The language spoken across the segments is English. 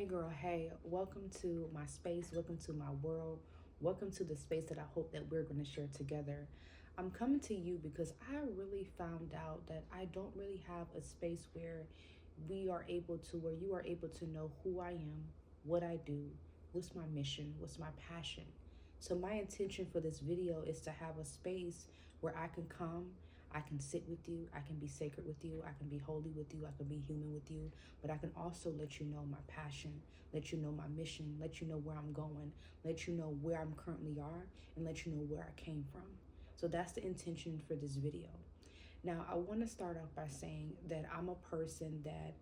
Hey girl, hey, welcome to my space, welcome to my world, welcome to the space that I hope that we're going to share together. I'm coming to you because I really found out that I don't really have a space where you are able to know who I am, what I do, what's my mission, what's my passion. So my intention for this video is to have a space where I can come, I can sit with you, I can be sacred with you, I can be holy with you, I can be human with you, but I can also let you know my passion, let you know my mission, let you know where I'm going, let you know where I'm currently are, and let you know where I came from. So that's the intention for this video. Now, I want to start off by saying that I'm a person that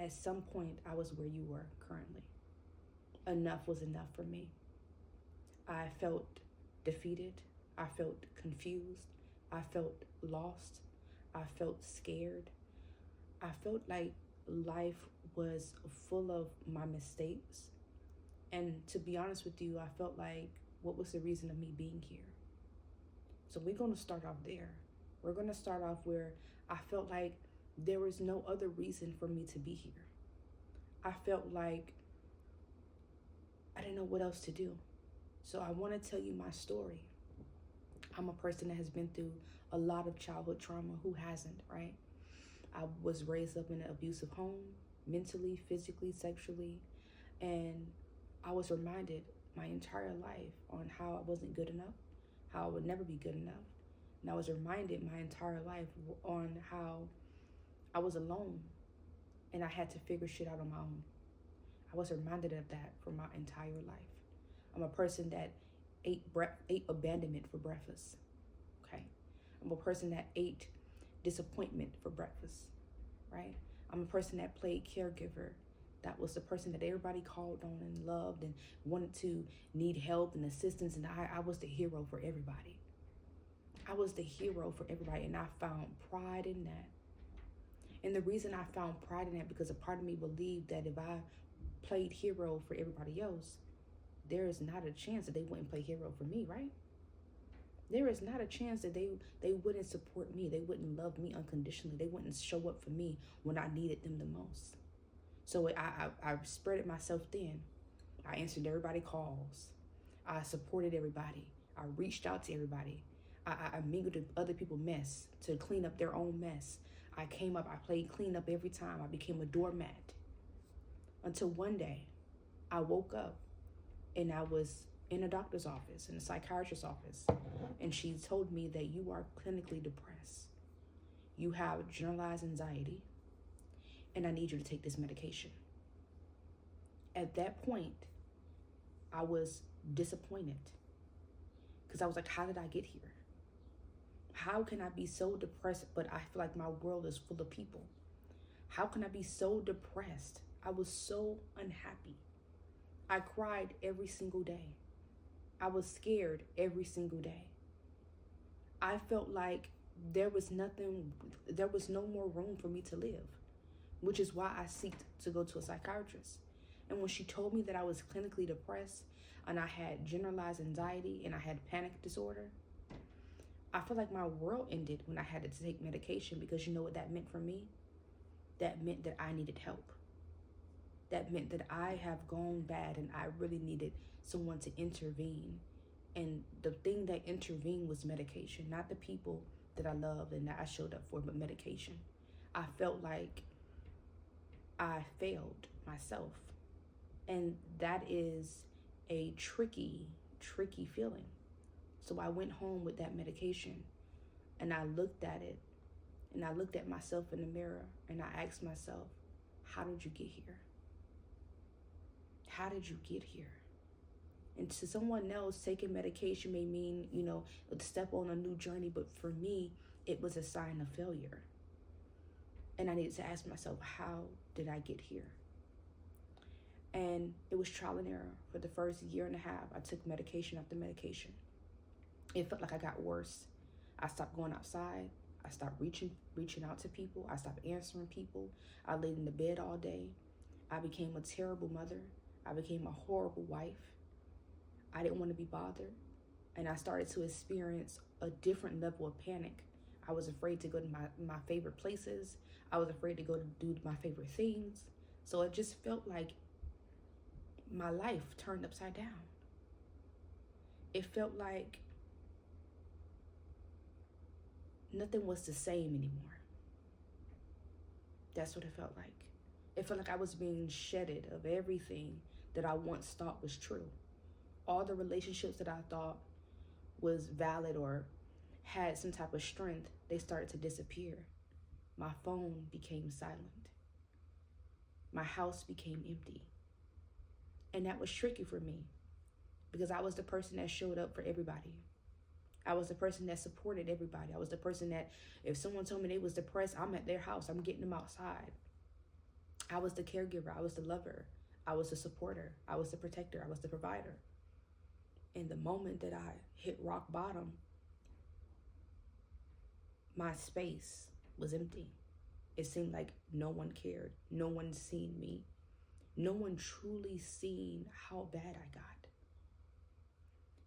at some point I was where you were currently. Enough was enough for me. I felt defeated. I felt confused. I felt lost. I felt scared. I felt like life was full of my mistakes. And to be honest with you, I felt like, what was the reason of me being here? So we're going to start off there. We're going to start off where I felt like there was no other reason for me to be here. I felt like I didn't know what else to do. So I want to tell you my story. I'm a person that has been through a lot of childhood trauma. Who hasn't, right? I was raised up in an abusive home, mentally, physically, sexually, and I was reminded my entire life on how I wasn't good enough, how I would never be good enough. And I was reminded my entire life on how I was alone and I had to figure shit out on my own. I was reminded of that for my entire life. I'm a person that ate abandonment for breakfast. Okay. I'm a person that ate disappointment for breakfast, right? I'm a person that played caregiver. That was the person that everybody called on and loved and wanted to need help and assistance. And I was the hero for everybody. I was the hero for everybody. And I found pride in that. And the reason I found pride in that, because a part of me believed that if I played hero for everybody else, there is not a chance that they wouldn't play hero for me, right? There is not a chance that they wouldn't support me. They wouldn't love me unconditionally. They wouldn't show up for me when I needed them the most. So I spread it myself thin. I answered everybody's calls. I supported everybody. I reached out to everybody. I mingled with other people's mess to clean up their own mess. I came up, I played clean up every time. I became a doormat. Until one day, I woke up and I was in a doctor's office, in a psychiatrist's office, and she told me that you are clinically depressed. You have generalized anxiety, and I need you to take this medication. At that point, I was disappointed because I was like, how did I get here? How can I be so depressed, but I feel like my world is full of people? How can I be so depressed? I was so unhappy. I cried every single day. I was scared every single day. I felt like there was no more room for me to live, which is why I sought to go to a psychiatrist. And when she told me that I was clinically depressed and I had generalized anxiety and I had panic disorder, I felt like my world ended when I had to take medication, because you know what that meant for me? That meant that I needed help. That meant that I have gone bad and I really needed someone to intervene. And the thing that intervened was medication, not the people that I loved and that I showed up for, but medication. I felt like I failed myself. And that is a tricky feeling. So I went home with that medication and I looked at it and I looked at myself in the mirror and I asked myself, how did you get here? How did you get here? And to someone else, taking medication may mean, a step on a new journey. But for me, it was a sign of failure. And I needed to ask myself, how did I get here? And it was trial and error. For the first year and a half, I took medication after medication. It felt like I got worse. I stopped going outside. I stopped reaching out to people. I stopped answering people. I laid in the bed all day. I became a terrible mother. I became a horrible wife. I didn't want to be bothered. And I started to experience a different level of panic. I was afraid to go to my favorite places. I was afraid to go to do my favorite things. So it just felt like my life turned upside down. It felt like nothing was the same anymore. That's what it felt like. It felt like I was being shedded of everything that I once thought was true. All the relationships that I thought was valid or had some type of strength, they started to disappear. My phone became silent. My house became empty. And that was tricky for me because I was the person that showed up for everybody. I was the person that supported everybody. I was the person that if someone told me they was depressed, I'm at their house. I'm getting them outside. I was the caregiver. I was the lover. I was the supporter. I was the protector. I was the provider. And the moment that I hit rock bottom, my space was empty. It seemed like no one cared. No one seen me. No one truly seen how bad I got.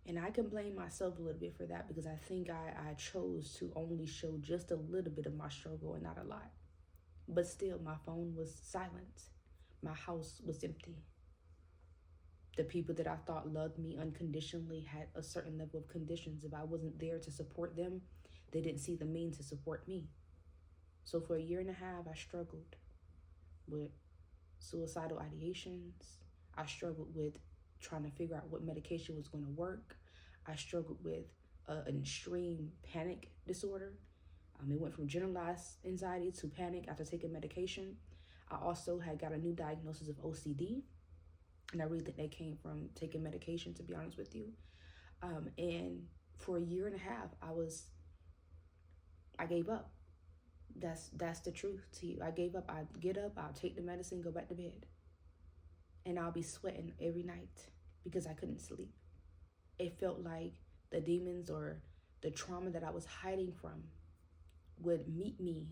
And I can blame myself a little bit for that because I think I chose to only show just a little bit of my struggle and not a lot. But still, my phone was silent. My house was empty. The people that I thought loved me unconditionally had a certain level of conditions. If I wasn't there to support them, they didn't see the means to support me. So for a year and a half, I struggled with suicidal ideations. I struggled with trying to figure out what medication was going to work. I struggled with an extreme panic disorder. It went from generalized anxiety to panic after taking medication. I also had got a new diagnosis of OCD. And I really think that came from taking medication, to be honest with you. And for a year and a half, I gave up. That's the truth to you. I gave up. I'd get up, I'll take the medicine, go back to bed. And I'll be sweating every night because I couldn't sleep. It felt like the demons or the trauma that I was hiding from would meet me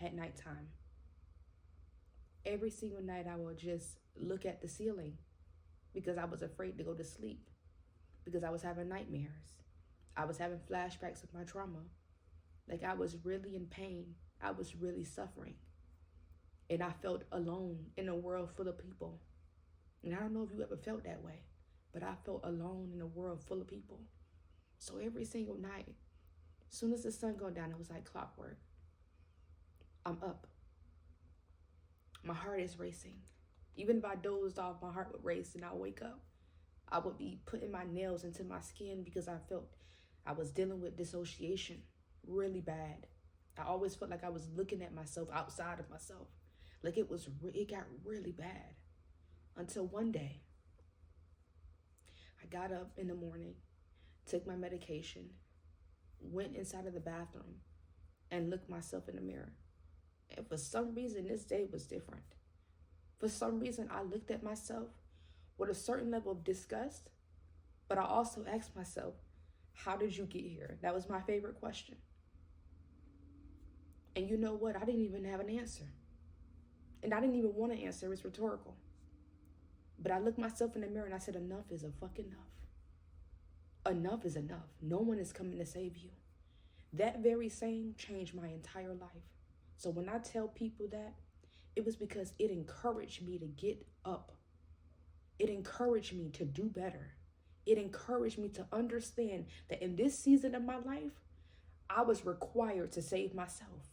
at nighttime. Every single night I would just look at the ceiling because I was afraid to go to sleep, because I was having nightmares. I was having flashbacks of my trauma. Like I was really in pain. I was really suffering. And I felt alone in a world full of people. And I don't know if you ever felt that way, but I felt alone in a world full of people. So every single night, as soon as the sun go down, it was like clockwork. I'm up. My heart is racing. Even if I dozed off, my heart would race and I'll wake up. I would be putting my nails into my skin because I felt I was dealing with dissociation really bad. I always felt like I was looking at myself outside of myself. Like it got really bad. Until one day, I got up in the morning, took my medication, went inside of the bathroom, and looked myself in the mirror. And for some reason, this day was different. For some reason, I looked at myself with a certain level of disgust, but I also asked myself, how did you get here? That was my favorite question. And you know what? I didn't even have an answer. And I didn't even want to answer. It's rhetorical. But I looked myself in the mirror and I said, enough is a fucking enough. Enough is enough. No one is coming to save you. That very saying changed my entire life. So when I tell people that, it was because it encouraged me to get up. It encouraged me to do better. It encouraged me to understand that in this season of my life, I was required to save myself.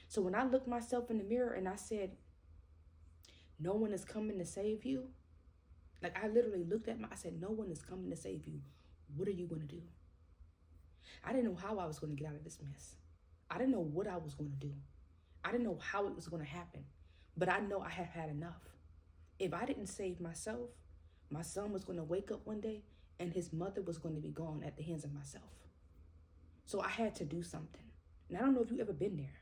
So when I looked myself in the mirror and I said, no one is coming to save you. Like I literally looked at I said, no one is coming to save you. What are you going to do? I didn't know how I was going to get out of this mess. I didn't know what I was going to do. I didn't know how it was going to happen. But I know I have had enough. If I didn't save myself, my son was going to wake up one day and his mother was going to be gone at the hands of myself. So I had to do something. And I don't know if you've ever been there.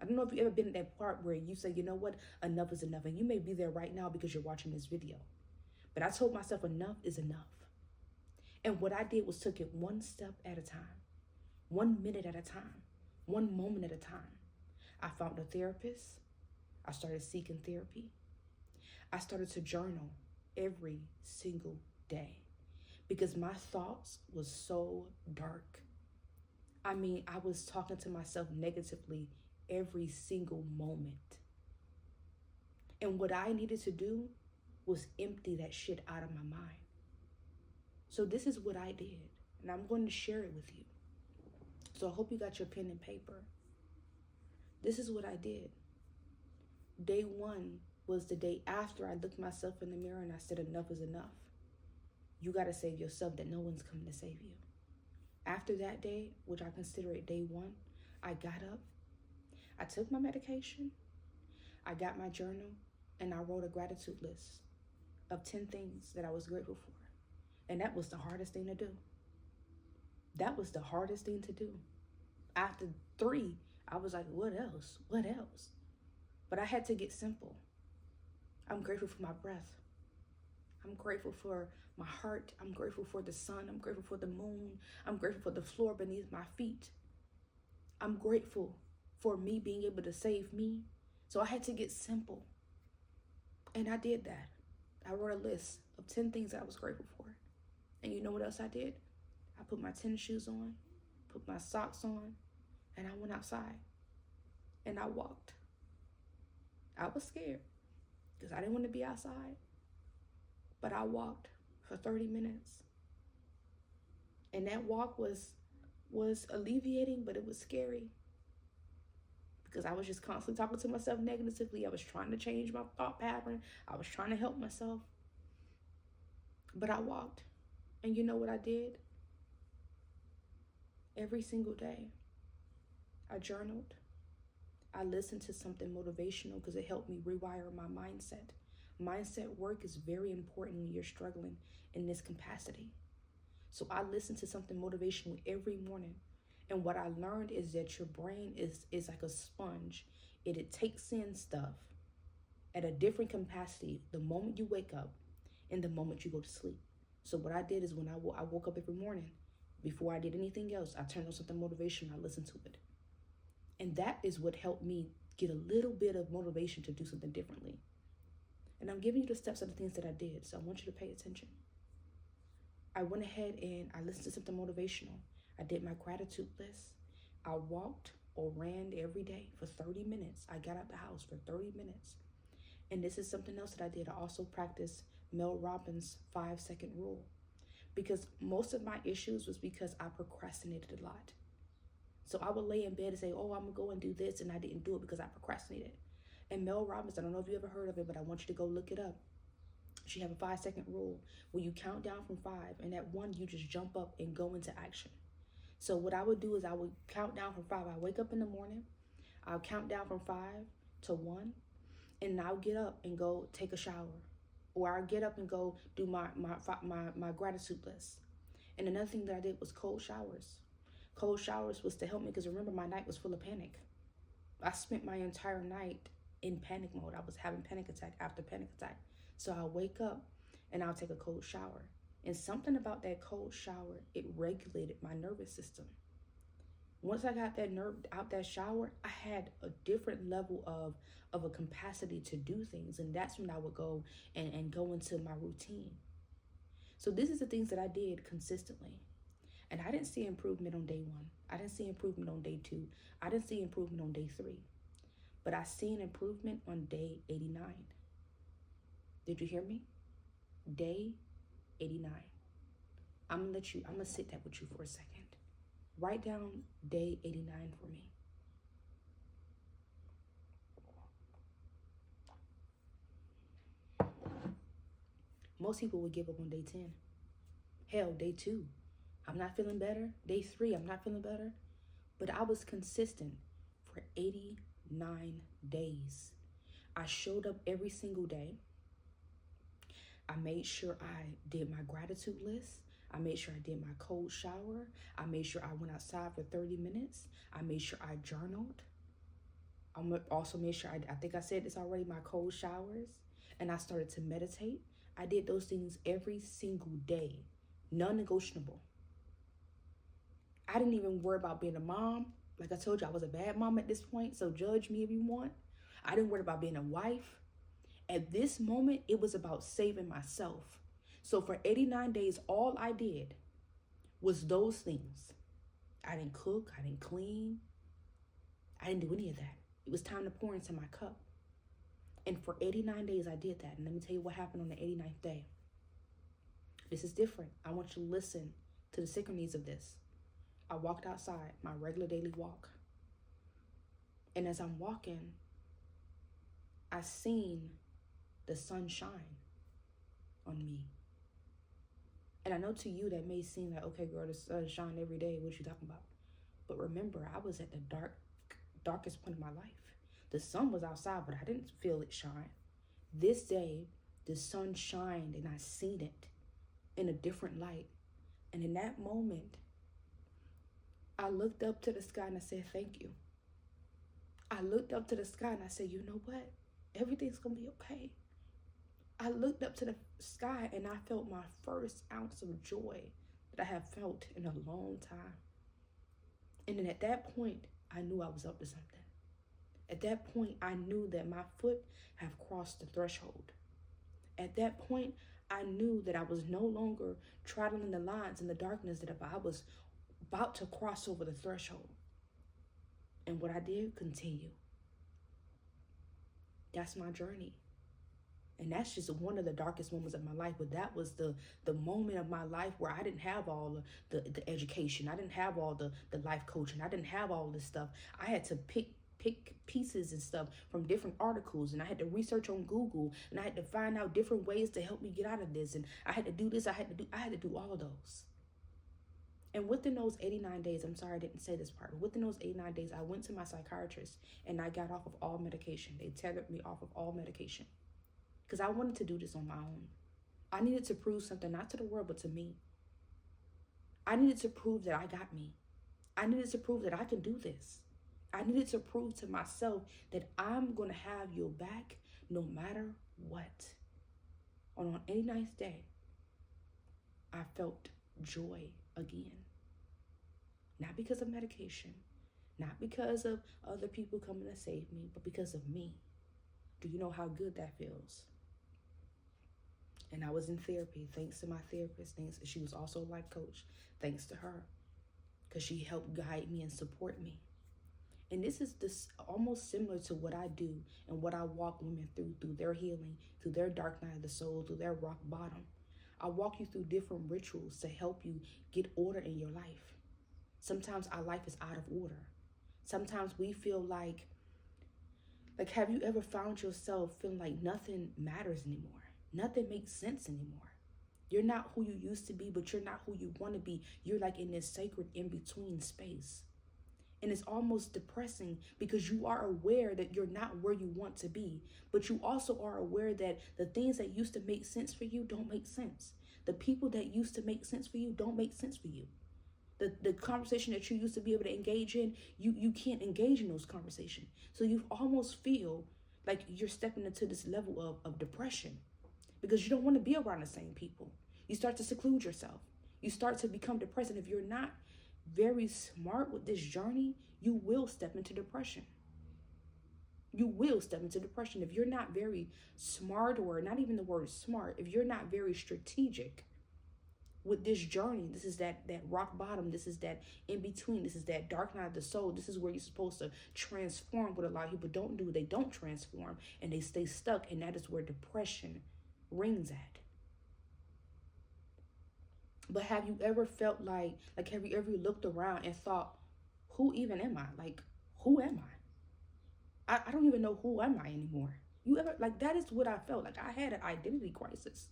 I don't know if you've ever been at that part where you say, you know what, enough is enough. And you may be there right now because you're watching this video. But I told myself enough is enough. And what I did was took it one step at a time, 1 minute at a time, 1 moment at a time. I found a therapist. I started seeking therapy. I started to journal every single day because my thoughts was so dark. I mean, I was talking to myself negatively every single moment. And what I needed to do was empty that shit out of my mind. So this is what I did, and I'm going to share it with you. So I hope you got your pen and paper. This is what I did. Day one was the day after I looked myself in the mirror and I said, enough is enough. You got to save yourself, that no one's coming to save you. After that day, which I consider it day one, I got up, I took my medication, I got my journal, and I wrote a gratitude list of 10 things that I was grateful for. And that was the hardest thing to do. That was the hardest thing to do. After 3, I was like, what else? What else? But I had to get simple. I'm grateful for my breath. I'm grateful for my heart. I'm grateful for the sun. I'm grateful for the moon. I'm grateful for the floor beneath my feet. I'm grateful for me being able to save me. So I had to get simple. And I did that. I wrote a list of 10 things that I was grateful for. And you know what else I did? I put my tennis shoes on, put my socks on, and I went outside. And I walked. I was scared because I didn't want to be outside. But I walked for 30 minutes. And that walk was alleviating, but it was scary. Because I was just constantly talking to myself negatively. I was trying to change my thought pattern. I was trying to help myself. But I walked. And you know what I did? Every single day, I journaled. I listened to something motivational because it helped me rewire my mindset. Mindset work is very important when you're struggling in this capacity. So I listened to something motivational every morning. And what I learned is that your brain is like a sponge. It takes in stuff at a different capacity the moment you wake up and the moment you go to sleep. So what I did is when I woke up every morning, before I did anything else, I turned on something motivational, I listened to it. And that is what helped me get a little bit of motivation to do something differently. And I'm giving you the steps of the things that I did, so I want you to pay attention. I went ahead and I listened to something motivational. I did my gratitude list. I walked or ran every day for 30 minutes. I got out the house for 30 minutes. And this is something else that I did. I also practiced Mel Robbins' 5-second rule. Because most of my issues was because I procrastinated a lot. So I would lay in bed and say, oh, I'm going to go and do this. And I didn't do it because I procrastinated. And Mel Robbins, I don't know if you ever heard of it, but I want you to go look it up. She have a 5-second rule where you count down from 5. And at 1, you just jump up and go into action. So what I would do is I would count down from 5. I wake up in the morning. I'll count down from 5 to 1. And I'll get up and go take a shower. Or I'll get up and go do my gratitude list. And another thing that I did was cold showers. Cold showers was to help me because remember, my night was full of panic. I spent my entire night in panic mode. I was having panic attack after panic attack. So I'll wake up and I'll take a cold shower. And something about that cold shower, it regulated my nervous system. Once I got that nerve out that shower, I had a different level of a capacity to do things. And that's when I would go and go into my routine. So this is the things that I did consistently. And I didn't see improvement on day 1. I didn't see improvement on day 2. I didn't see improvement on day 3. But I seen improvement on day 89. Did you hear me? Day 89. I'm gonna sit that with you for a second. Write down day 89 for me. Most people would give up on day 10. Hell, day 2. I'm not feeling better. Day 3, I'm not feeling better. But I was consistent for 89 days. I showed up every single day. I made sure I did my gratitude list. I made sure I did my cold shower. I made sure I went outside for 30 minutes. I made sure I journaled. I also made sure, I think I said this already, my cold showers. And I started to meditate. I did those things every single day. Non-negotiable. I didn't even worry about being a mom. Like I told you, I was a bad mom at this point, so judge me if you want. I didn't worry about being a wife. At this moment, it was about saving myself. So for 89 days, all I did was those things. I didn't cook. I didn't clean. I didn't do any of that. It was time to pour into my cup. And for 89 days, I did that. And let me tell you what happened on the 89th day. This is different. I want you to listen to the synchronies of this. I walked outside, my regular daily walk. And as I'm walking, I seen the sun shine on me. And I know to you that may seem like, okay, girl, the sun shine every day. What you talking about? But remember, I was at the darkest point of my life. The sun was outside, but I didn't feel it shine. This day, the sun shined and I seen it in a different light. And in that moment, I looked up to the sky and I said, thank you. I looked up to the sky and I said, you know what? Everything's going to be okay. I looked up to the sky and I felt my first ounce of joy that I have felt in a long time. And then at that point, I knew I was up to something. At that point, I knew that my foot had crossed the threshold. At that point, I knew that I was no longer traveling the lines in the darkness, that I was about to cross over the threshold. And what I did, continue. That's my journey. And that's just one of the darkest moments of my life. But that was the moment of my life where I didn't have all the education. I didn't have all the life coaching. I didn't have all this stuff. I had to pick pieces and stuff from different articles, and I had to research on Google, and I had to find out different ways to help me get out of this, and I had to do this, I had to do all of those. And within those 89 days, I'm sorry I didn't say this part, but within those 89 days, I went to my psychiatrist and I got off of all medication. They tethered me off of all medication because I wanted to do this on my own. I needed to prove something, not to the world, but to me. I needed to prove that I got me. I needed to prove that I can do this. I needed to prove to myself that I'm going to have your back no matter what. On 89th day, I felt joy again. Not because of medication, not because of other people coming to save me, but because of me. Do you know how good that feels? And I was in therapy, thanks to my therapist. She was also a life coach, thanks to her, because she helped guide me and support me. And this is almost similar to what I do and what I walk women through their healing, through their dark night of the soul, through their rock bottom. I walk you through different rituals to help you get order in your life. Sometimes our life is out of order. Sometimes we feel like have you ever found yourself feeling like nothing matters anymore? Nothing makes sense anymore. You're not who you used to be, but you're not who you want to be. You're like in this sacred in-between space. And it's almost depressing because you are aware that you're not where you want to be, but you also are aware that the things that used to make sense for you don't make sense. The people that used to make sense for you don't make sense for you. The conversation that you used to be able to engage in, you can't engage in those conversations. So you almost feel like you're stepping into this level of depression because you don't want to be around the same people. You start to seclude yourself. You start to become depressed. And if you're not very smart with this journey, you will step into depression. You will step into depression if you're not very smart, or not even the word smart, if you're not very strategic with this journey. This is that rock bottom. This is that in between. This is that dark night of the soul. This is where you're supposed to transform. What a lot of people don't do, they don't transform and they stay stuck. And that is where depression rings at. But have you ever felt like have you ever looked around and thought, who even am I? Who am I? I don't even know who am I anymore. You ever, that is what I felt. I had an identity crisis.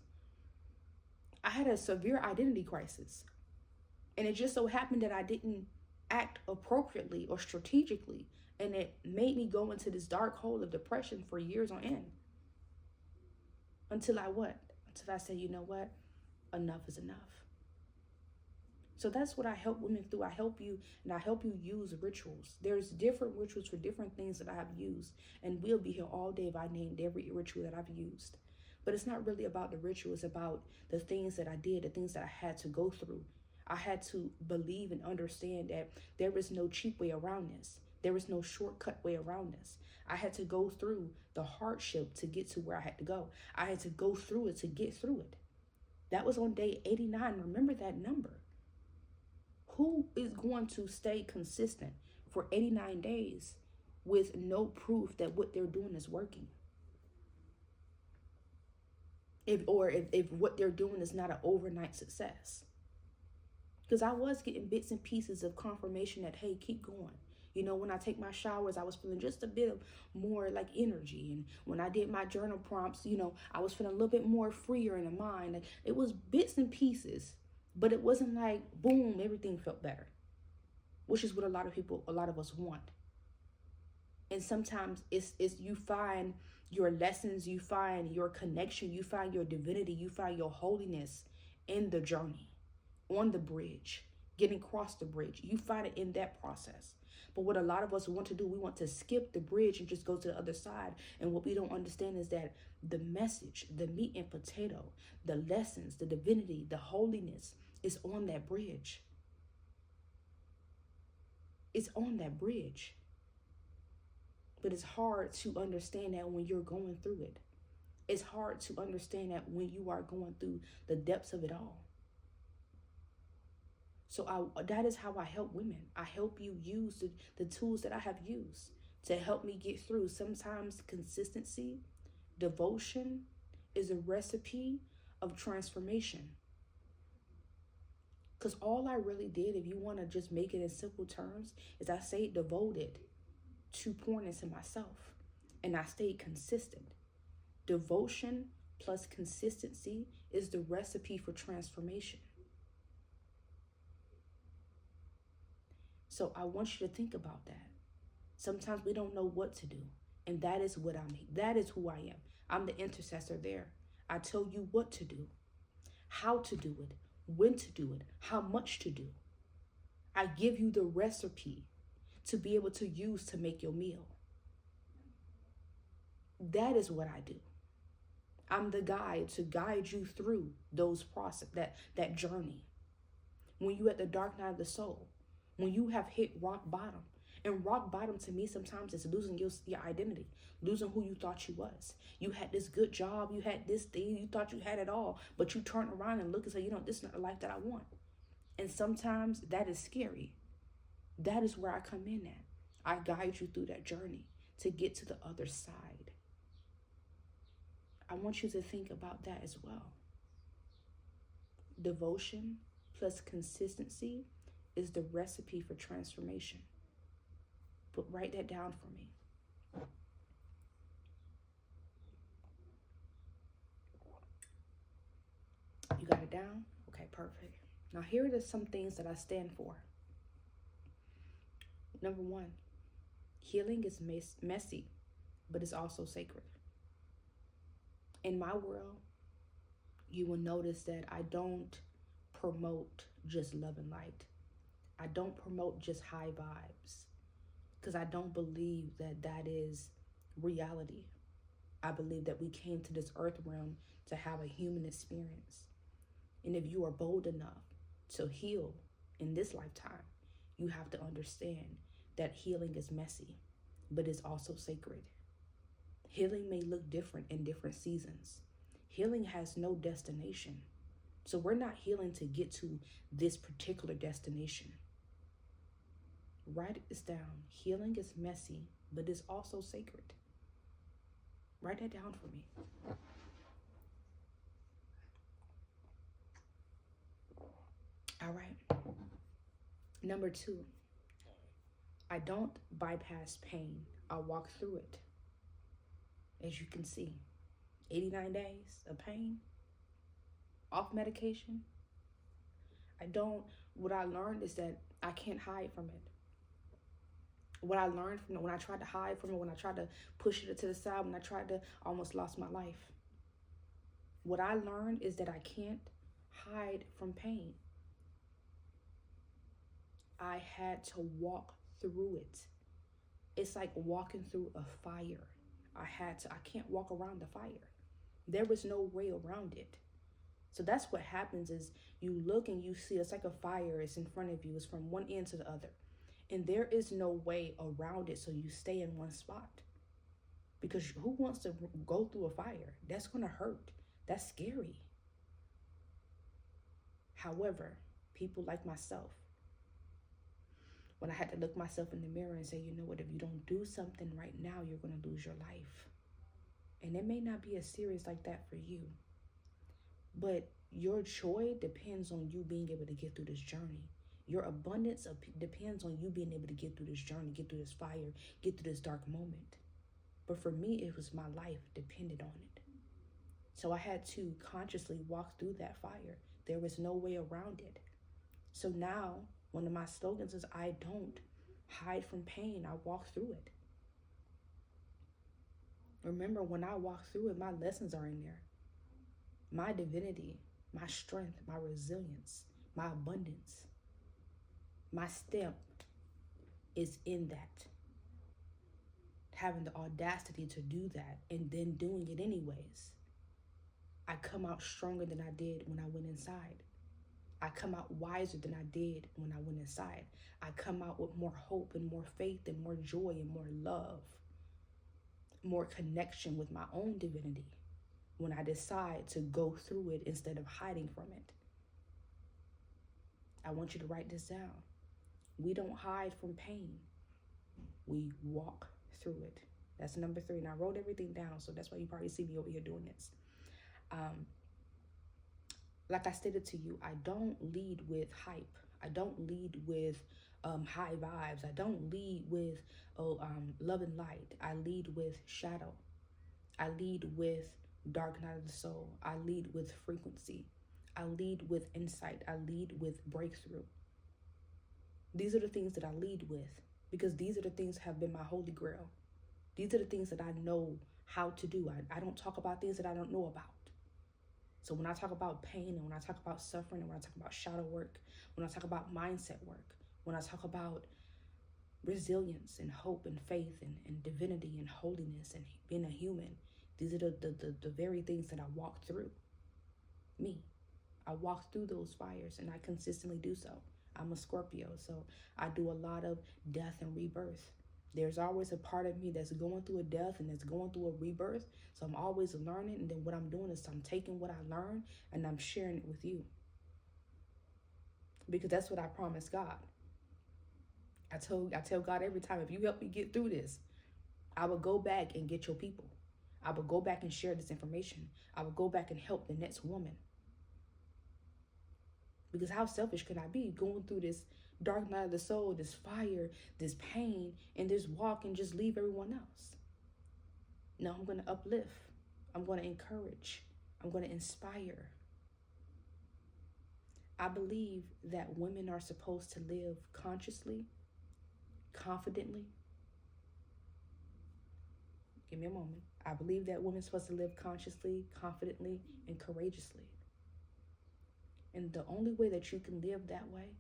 I had a severe identity crisis. And it just so happened that I didn't act appropriately or strategically. And it made me go into this dark hole of depression for years on end. Until I said, you know what? Enough is enough. So that's what I help women through. I help you, and I help you use rituals. There's different rituals for different things that I have used. And we'll be here all day if I named every ritual that I've used. But it's not really about the ritual. It's about the things that I did, the things that I had to go through. I had to believe and understand that there is no cheap way around this. There is no shortcut way around this. I had to go through the hardship to get to where I had to go. I had to go through it to get through it. That was on day 89. Remember that number. Who is going to stay consistent for 89 days with no proof that what they're doing is working? if what they're doing is not an overnight success. Because I was getting bits and pieces of confirmation that, hey, keep going. You know, when I take my showers, I was feeling just a bit of more like energy. And when I did my journal prompts, you know, I was feeling a little bit more freer in the mind. Like, it was bits and pieces, but it wasn't like, boom, everything felt better, which is what a lot of us want. And sometimes it's you find your lessons, you find your connection, you find your divinity, you find your holiness in the journey, on the bridge, getting across the bridge. You find it in that process. But what a lot of us want to do, we want to skip the bridge and just go to the other side. And what we don't understand is that the message, the meat and potato, the lessons, the divinity, the holiness is on that bridge. It's on that bridge. But it's hard to understand that when you're going through it. It's hard to understand that when you are going through the depths of it all. So that is how I help women. I help you use the tools that I have used to help me get through. Sometimes consistency, devotion is a recipe of transformation. Because all I really did, if you want to just make it in simple terms, is I stayed devoted to pouring into myself, and I stayed consistent. Devotion plus consistency is the recipe for transformation. So I want you to think about that. Sometimes we don't know what to do, and that is what that is who I am. I'm the intercessor there. I tell you what to do, how to do it, when to do it, how much to do. I give you the recipe to be able to use to make your meal. That is what I do. I'm the guide to guide you through those process, that journey. When you at the dark night of the soul, when you have hit rock bottom. And rock bottom to me sometimes is losing your identity, losing who you thought you was. You had this good job, you had this thing, you thought you had it all, but you turn around and look and say, you know, this is not the life that I want. And sometimes that is scary. That is where I come in at. I guide you through that journey to get to the other side. I want you to think about that as well. Devotion plus consistency is the recipe for transformation. But write that down for me. You got it down? Okay, perfect. Now here are some things that I stand for. Number one, healing is messy, but it's also sacred. In my world, you will notice that I don't promote just love and light. I don't promote just high vibes, because I don't believe that that is reality. I believe that we came to this earth realm to have a human experience. And if you are bold enough to heal in this lifetime, you have to understand that healing is messy, but it's also sacred. Healing may look different in different seasons. Healing has no destination. So we're not healing to get to this particular destination. Write this down. Healing is messy, but it's also sacred. Write that down for me. All right. Number two, I don't bypass pain. I walk through it. As you can see, 89 days of pain, off medication. What I learned is that I can't hide from it. What I learned from it, when I tried to hide from it, when I tried to push it to the side, when I tried to, almost lost my life. What I learned is that I can't hide from pain. I had to walk through it. It's like walking through a fire. I can't walk around the fire. There was no way around it. So that's what happens is you look and you see it's like a fire. It's in front of you. It's from one end to the other. And there is no way around it, so you stay in one spot. Because who wants to go through a fire? That's going to hurt. That's scary. However, people like myself, when I had to look myself in the mirror and say, you know what, if you don't do something right now, you're going to lose your life. And it may not be as serious like that for you. But your joy depends on you being able to get through this journey. Your abundance depends on you being able to get through this journey, get through this fire, get through this dark moment. But for me, it was my life depended on it. So I had to consciously walk through that fire. There was no way around it. So now, one of my slogans is, I don't hide from pain, I walk through it. Remember, when I walk through it, my lessons are in there. My divinity, my strength, my resilience, my abundance, my stamp is in that. Having the audacity to do that and then doing it anyways. I come out stronger than I did when I went inside. I come out wiser than I did when I went inside. I come out with more hope and more faith and more joy and more love, more connection with my own divinity when I decide to go through it instead of hiding from it. I want you to write this down. We don't hide from pain. We walk through it. That's number 3. And I wrote everything down, so that's why you probably see me over here doing this. Like I stated to you, I don't lead with hype. I don't lead with high vibes. I don't lead with love and light. I lead with shadow. I lead with dark night of the soul. I lead with frequency. I lead with insight. I lead with breakthrough. These are the things that I lead with, because these are the things that have been my holy grail. These are the things that I know how to do. I don't talk about things that I don't know about. So when I talk about pain, and when I talk about suffering, and when I talk about shadow work, when I talk about mindset work, when I talk about resilience and hope and faith and divinity and holiness and being a human, these are the very things that I walk through. Me. I walk through those fires, and I consistently do so. I'm a Scorpio, so I do a lot of death and rebirth. There's always a part of me that's going through a death and that's going through a rebirth. So I'm always learning. And then what I'm doing is I'm taking what I learned and I'm sharing it with you. Because that's what I promised God. I tell God every time, if you help me get through this, I will go back and get your people. I will go back and share this information. I will go back and help the next woman. Because how selfish can I be going through this dark night of the soul, this fire, this pain, and this walk and just leave everyone else? No, I'm going to uplift. I'm going to encourage. I'm going to inspire. I believe that women are supposed to live consciously, confidently. Give me a moment. I believe that women are supposed to live consciously, confidently, and courageously. And the only way that you can live that way,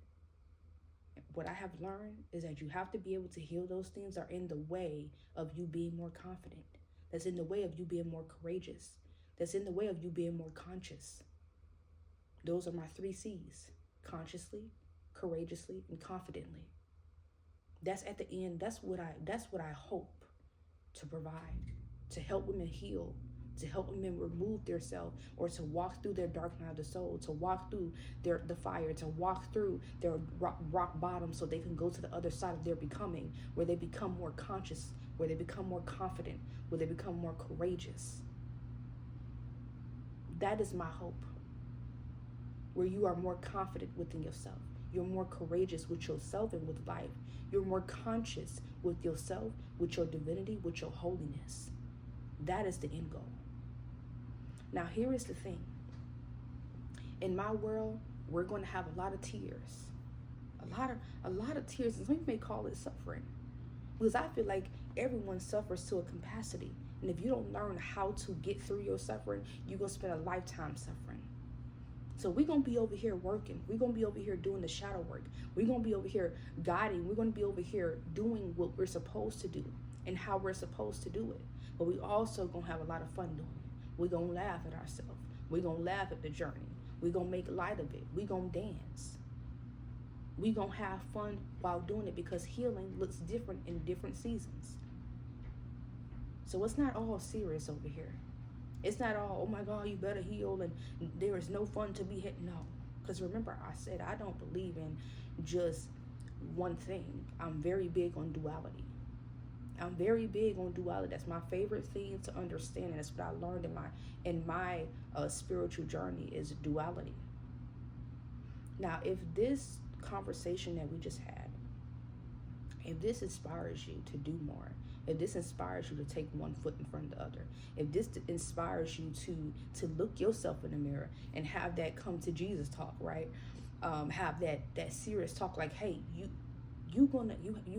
what I have learned, is that you have to be able to heal those things that are in the way of you being more confident. That's in the way of you being more courageous. That's in the way of you being more conscious. Those are my 3 C's: consciously, courageously, and confidently. That's at the end. That's what I hope to provide, to help women heal, to help women remove their self, or to walk through their dark night of the soul, to walk through the fire, to walk through their rock bottom so they can go to the other side of their becoming, where they become more conscious, where they become more confident, where they become more courageous. That is my hope. Where you are more confident within yourself. You're more courageous with yourself and with life. You're more conscious with yourself, with your divinity, with your holiness. That is the end goal. Now, here is the thing. In my world, we're going to have a lot of tears. A lot of tears, and some people may call it suffering. Because I feel like everyone suffers to a capacity. And if you don't learn how to get through your suffering, you're going to spend a lifetime suffering. So we're going to be over here working. We're going to be over here doing the shadow work. We're going to be over here guiding. We're going to be over here doing what we're supposed to do and how we're supposed to do it. But we also going to have a lot of fun doing it. We're going to laugh at ourselves. We're going to laugh at the journey. We're going to make light of it. We're going to dance. We're going to have fun while doing it, because healing looks different in different seasons. So it's not all serious over here. It's not all, oh my God, you better heal and there is no fun to be hit. No, because remember I said I don't believe in just one thing. I'm very big on duality. I'm very big on duality. That's my favorite thing to understand, and that's what I learned in my spiritual journey is duality. Now, if this conversation that we just had, if this inspires you to do more, if this inspires you to take one foot in front of the other, if this inspires you to look yourself in the mirror and have that come to Jesus talk, right? Have that serious talk, like, hey, you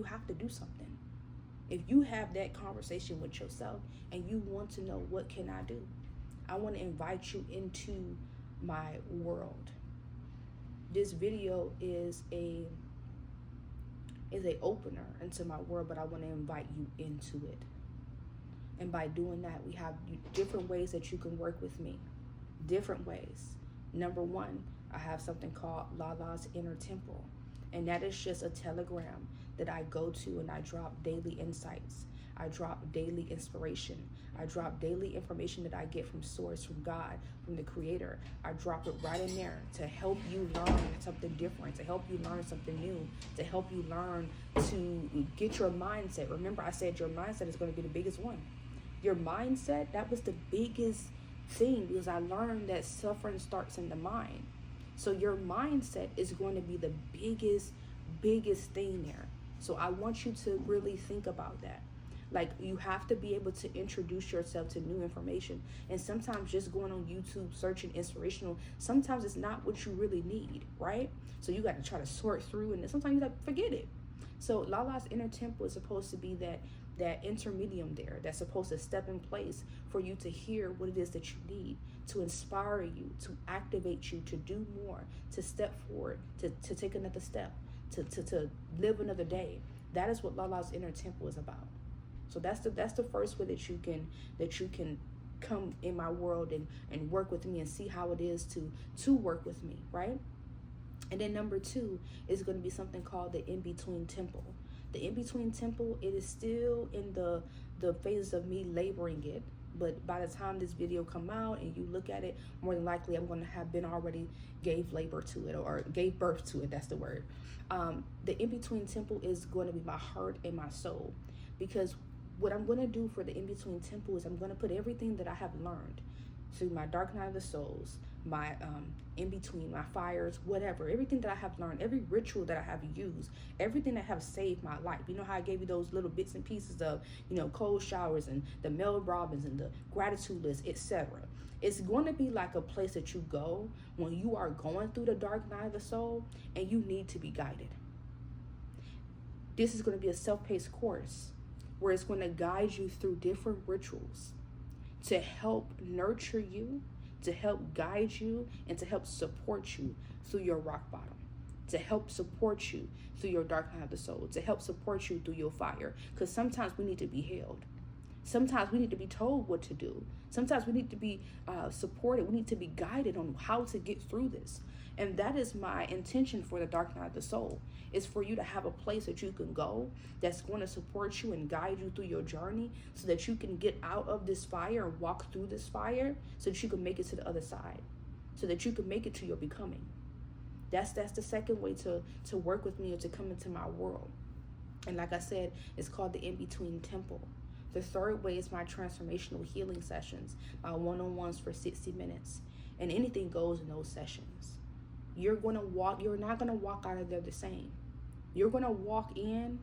have to do something. If you have that conversation with yourself and you want to know, what can I do? I want to invite you into my world. This video is a opener into my world, but I want to invite you into it. And by doing that, we have different ways that you can work with me. Different ways. Number one, I have something called Lala's Inner Temple. And that is just a telegram that I go to, and I drop daily insights. I drop daily inspiration. I drop daily information that I get from source, from God, from the creator. I drop it right in there to help you learn something different, to help you learn something new, to help you learn to get your mindset. Remember, I said your mindset is going to be the biggest one. Your mindset, that was the biggest thing, because I learned that suffering starts in the mind. So your mindset is going to be the biggest thing there. So I want you to really think about that. Like, you have to be able to introduce yourself to new information. And sometimes just going on YouTube, searching inspirational, sometimes it's not what you really need, right? So you got to try to sort through, and sometimes you like, forget it. So Lala's Inner Temple is supposed to be that intermedium there that's supposed to step in place for you to hear what it is that you need, to inspire you, to activate you, to do more, to step forward, to take another step, to live another day. That is what Lala's Inner Temple is about. So that's the first way that you can come in my world and work with me and see how it is to work with me, right? And then number two is going to be something called the In-Between Temple. The In-Between Temple, it is still in the phases of me laboring it. But by the time this video come out and you look at it, more than likely I'm going to have been already gave labor to it, or gave birth to it. That's the word. The In-Between Temple is going to be my heart and my soul. Because what I'm going to do for the In-Between Temple is I'm going to put everything that I have learned through my dark night of the souls, my in-between, my fires, whatever, everything that I have learned, every ritual that I have used, everything that have saved my life. You know how I gave you those little bits and pieces of, cold showers and the Mel Robbins and the gratitude list, etc. It's going to be like a place that you go when you are going through the dark night of the soul and you need to be guided. This is going to be a self-paced course where it's going to guide you through different rituals to help nurture you, to help guide you, and to help support you through your rock bottom, to help support you through your dark night of the soul, to help support you through your fire. Because sometimes we need to be held. Sometimes we need to be told what to do. Sometimes we need to be supported. We need to be guided on how to get through this. And that is my intention for the dark night of the soul, is for you to have a place that you can go that's going to support you and guide you through your journey so that you can get out of this fire and walk through this fire so that you can make it to the other side, so that you can make it to your becoming. That's the second way to work with me or to come into my world. And like I said, it's called the In-Between Temple. The third way is my transformational healing sessions, my one-on-ones for 60 minutes. And anything goes in those sessions. You're not going to walk out of there the same. You're going to walk in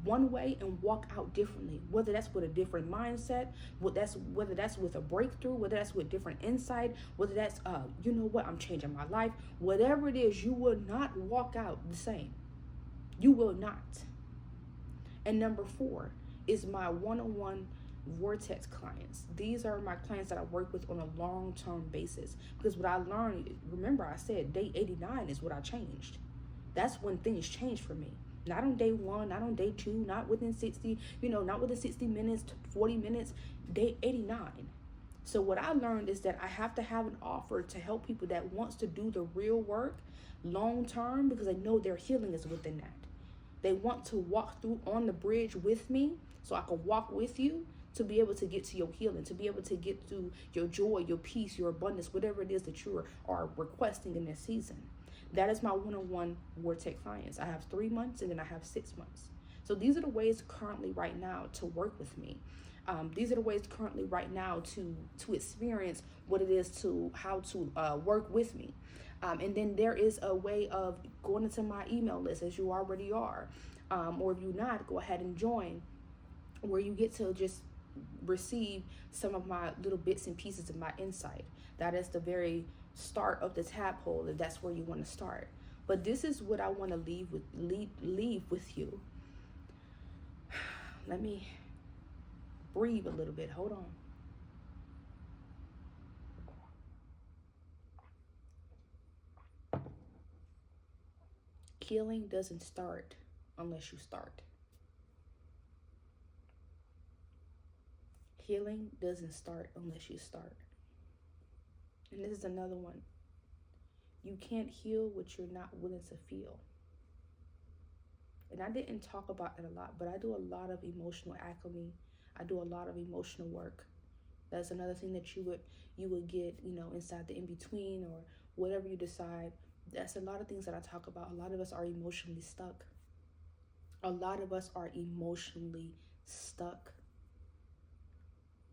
one way and walk out differently, whether that's with a different mindset, whether that's with a breakthrough, whether that's with different insight, whether that's, I'm changing my life. Whatever it is, you will not walk out the same. You will not. And number 4 is my one-on-one vortex clients. These are my clients that I work with on a long-term basis, because what I learned, remember I said day 89 is what I changed. That's when things changed for me. Not on day 1, not on day 2, not within 60, not within 60 minutes, 40 minutes, day 89. So what I learned is that I have to have an offer to help people that wants to do the real work long-term, because I know their healing is within that. They want to walk through on the bridge with me so I can walk with you to be able to get to your healing, to be able to get to your joy, your peace, your abundance, whatever it is that you are requesting in this season. That is my one-on-one vortex clients. I have 3 months and then I have 6 months. So these are the ways currently right now to work with me. These are the ways currently right now to experience what it is to how to work with me. And then there is a way of going into my email list, as you already are, or if you're not, go ahead and join, where you get to just receive some of my little bits and pieces of my insight. That is the very start of the tadpole, if that's where you want to start. But this is what I want to leave with you. Let me breathe a little bit. Hold on. Healing doesn't start unless you start. Healing doesn't start unless you start. And this is another one. You can't heal what you're not willing to feel. And I didn't talk about it a lot, but I do a lot of emotional alchemy. I do a lot of emotional work. That's another thing that you would get, inside the in-between or whatever you decide. That's a lot of things that I talk about. A lot of us are emotionally stuck. A lot of us are emotionally stuck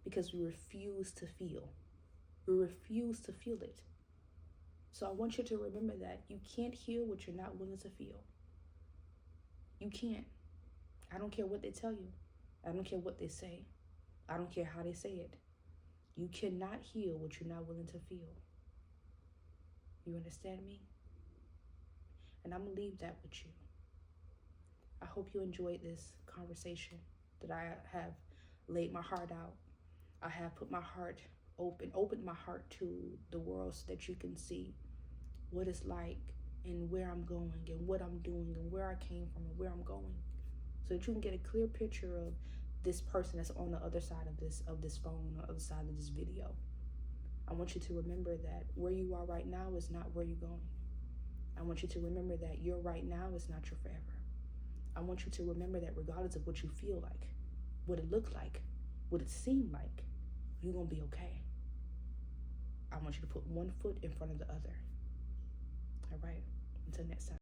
because we refuse to feel. We refuse to feel it. So I want you to remember that you can't heal what you're not willing to feel. You can't. I don't care what they tell you. I don't care what they say. I don't care how they say it. You cannot heal what you're not willing to feel. You understand me? And I'm going to leave that with you. I hope you enjoyed this conversation that I have laid my heart out. I have put my heart opened my heart to the world so that you can see what it's like and where I'm going and what I'm doing and where I came from and where I'm going, so that you can get a clear picture of this person that's on the other side of this phone, or other side of this video. I want you to remember that where you are right now is not where you're going. I want you to remember that your right now is not your forever. I want you to remember that regardless of what you feel like, what it looked like, what it seemed like, you're going to be okay. I want you to put one foot in front of the other. All right? Until next time.